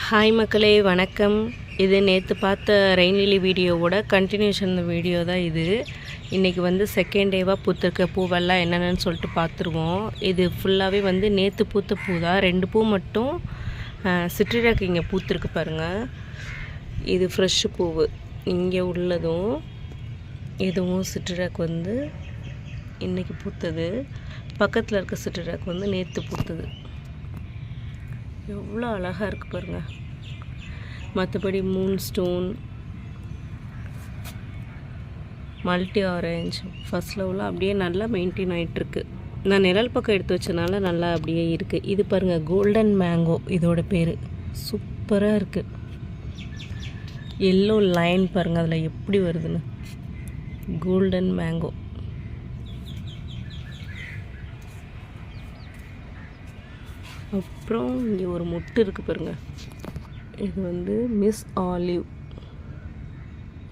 Hi மக்களே, வணக்கம். இது நேற்று பார்த்த ரெயின் லிலி வீடியோவோட கண்டினியூஷன் வீடியோ தான் இது. இன்றைக்கி வந்து செகண்ட் டேவாக பூத்திருக்க பூவெல்லாம் என்னென்னு சொல்லிட்டு பார்த்துருவோம். இது ஃபுல்லாகவே வந்து நேற்று பூத்த பூ தான். 2 பூ மட்டும் சிட்ரிடாக் இங்கே பூத்திருக்கு பாருங்கள். இது ஃப்ரெஷ்ஷு பூவு. இங்கே உள்ளதும் இதுவும் சிட்ரிடாக் வந்து இன்றைக்கி பூத்தது. பக்கத்தில் இருக்க சிட்ரிடாக் வந்து நேற்று பூத்தது. எவ்வளோ அழகாக இருக்குது பாருங்கள். மற்றபடி moon stone, multi orange, first லெவலாம் அப்படியே நல்லா மெயின்டைன் ஆகிட்டுருக்கு. நான் நிழல் பக்கம் எடுத்து வச்சனால நல்லா அப்படியே இருக்குது. இது பாருங்கள், கோல்டன் மேங்கோ இதோட பேர். சூப்பராக இருக்குது. எல்லோ லைன் பாருங்கள் அதில் எப்படி வருதுன்னு. Golden mango. அப்புறம் இங்கே ஒரு மொட்டு இருக்குது பாருங்கள். இது வந்து மிஸ் ஆலிவ்.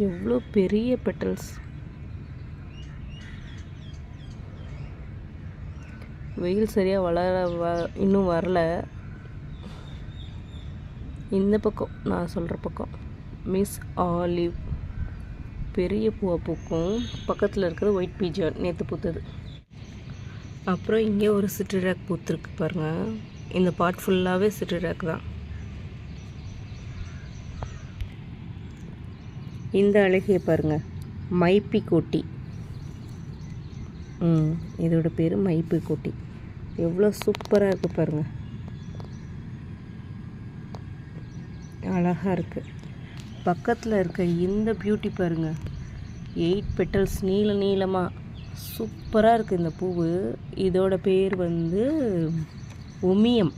எவ்வளோ பெரிய பெட்டல்ஸ். வெயில் சரியாக இன்னும் வரல. இந்த பக்கம் நான் சொல்கிற பக்கம் மிஸ் ஆலிவ் பெரிய பூவை பூக்கும். பக்கத்தில் இருக்கிறது ஒயிட் பீஜான் நேற்று பூத்தது. அப்புறம் இங்கே ஒரு சிட்ரிடாக் பூத்துருக்கு பாருங்கள். இந்த பாட் ஃபுல்லாகவே சிட்ரிடாக் தான். இந்த அழகிய பாருங்கள், மைப்பி கோட்டி. இதோட பேர் மைப்பி கோட்டி. எவ்வளோ சூப்பராக இருக்குது பாருங்கள். அழகாக இருக்குது. பக்கத்தில் இருக்க இந்த பியூட்டி பாருங்கள். 8 பெட்டல்ஸ் நீளமாக சூப்பராக இருக்குது இந்த பூவு. இதோட பேர் வந்து ஒமியம்.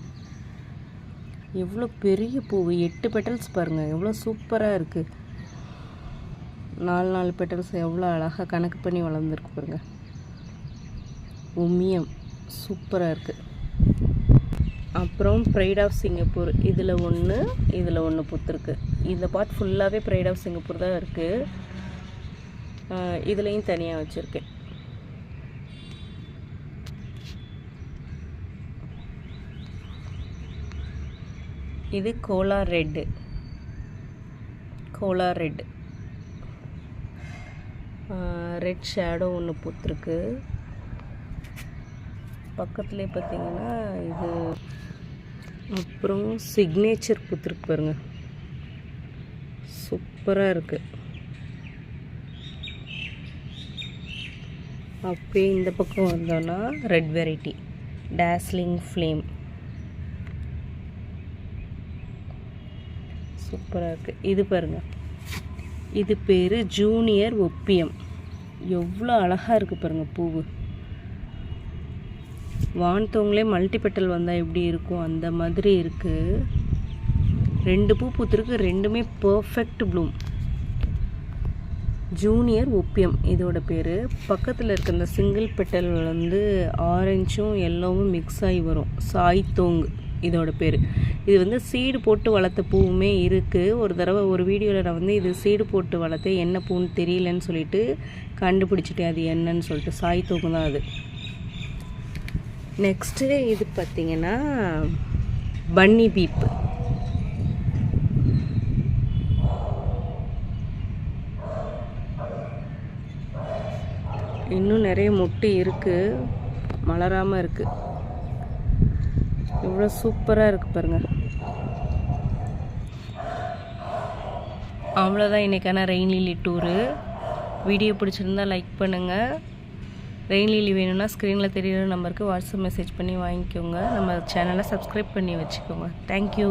எவ்வளோ பெரிய பூவு. 8 பெட்டல்ஸ் பாருங்கள், எவ்வளோ சூப்பராக இருக்குது. 4 பெட்டல்ஸ் எவ்வளோ அழகாக கணக்கு பண்ணி வளர்ந்துருக்கு பாருங்கள். ஒமியம் சூப்பராக இருக்குது. அப்புறம் ப்ரைட் ஆஃப் சிங்கப்பூர். இதில் ஒன்று பூத்துருக்கு. இந்த பாட் ஃபுல்லாகவே ப்ரைட் ஆஃப் சிங்கப்பூர் தான் இருக்குது. இதுலேயும் தனியாக வச்சுருக்கேன். இது கோலா ரெட். ரெட் ஷேடோ ஒன்று பூத்துருக்கு. பக்கத்துலேயே பார்த்தீங்கன்னா இது. அப்புறம் சிக்னேச்சர் பூத்துருக்கு பாருங்கள். சூப்பராக இருக்குது. அப்படியே இந்த பக்கம் வந்தோன்னா ரெட் வெரைட்டி டாஸ்லிங் ஃப்ளேம். சூப்பராக இருக்குது. இது பாருங்கள், இது பேர் ஜூனியர் ஒப்பியம். எவ்வளோ அழகாக இருக்குது பாருங்கள் பூவு. வான்தோங்களே மல்டிபெட்டல் வந்தால் எப்படி இருக்கும் அந்த மாதிரி இருக்குது. 2 பூ பூத்துருக்கு. 2மே பர்ஃபெக்ட் ப்ளூம். ஜூனியர் ஒப்பியம் இதோட பேர். பக்கத்தில் இருக்க இந்த சிங்கிள் பெட்டல் வந்து ஆரஞ்சும் எல்லோவும் மிக்ஸ் ஆகி வரும். சாய்தோங் இதோட பேர். இது வந்து சீடு போட்டு வளர்த்த பூவுமே இருக்குது. ஒரு தடவை ஒரு வீடியோவில் நான் வந்து இது சீடு போட்டு வளர்த்தேன், என்ன பூன்னு தெரியலன்னு சொல்லிட்டு கண்டுபிடிச்சிட்டேன் அது என்னன்னு சொல்லிட்டு. சாய்தோங் தான் அது. நெக்ஸ்ட்டு இது பார்த்திங்கன்னா பன்னி பீப். இன்னும் நிறைய மொட்டு இருக்குது, மலராமல் இருக்குது. இவ்வளோ சூப்பராக இருக்குது பாருங்கள். அவ்வளோதான் இன்றைக்கான ரெயின் லிலி டூரு. வீடியோ பிடிச்சிருந்தா லைக் பண்ணுங்கள். ரெயின் லிலி வேணும்னா ஸ்க்ரீனில் தெரியிற நம்பருக்கு வாட்ஸ்அப் மெசேஜ் பண்ணி வாங்கிக்கோங்க. நம்ம சேனலை சப்ஸ்கிரைப் பண்ணி வச்சுக்கோங்க. தேங்க்யூ.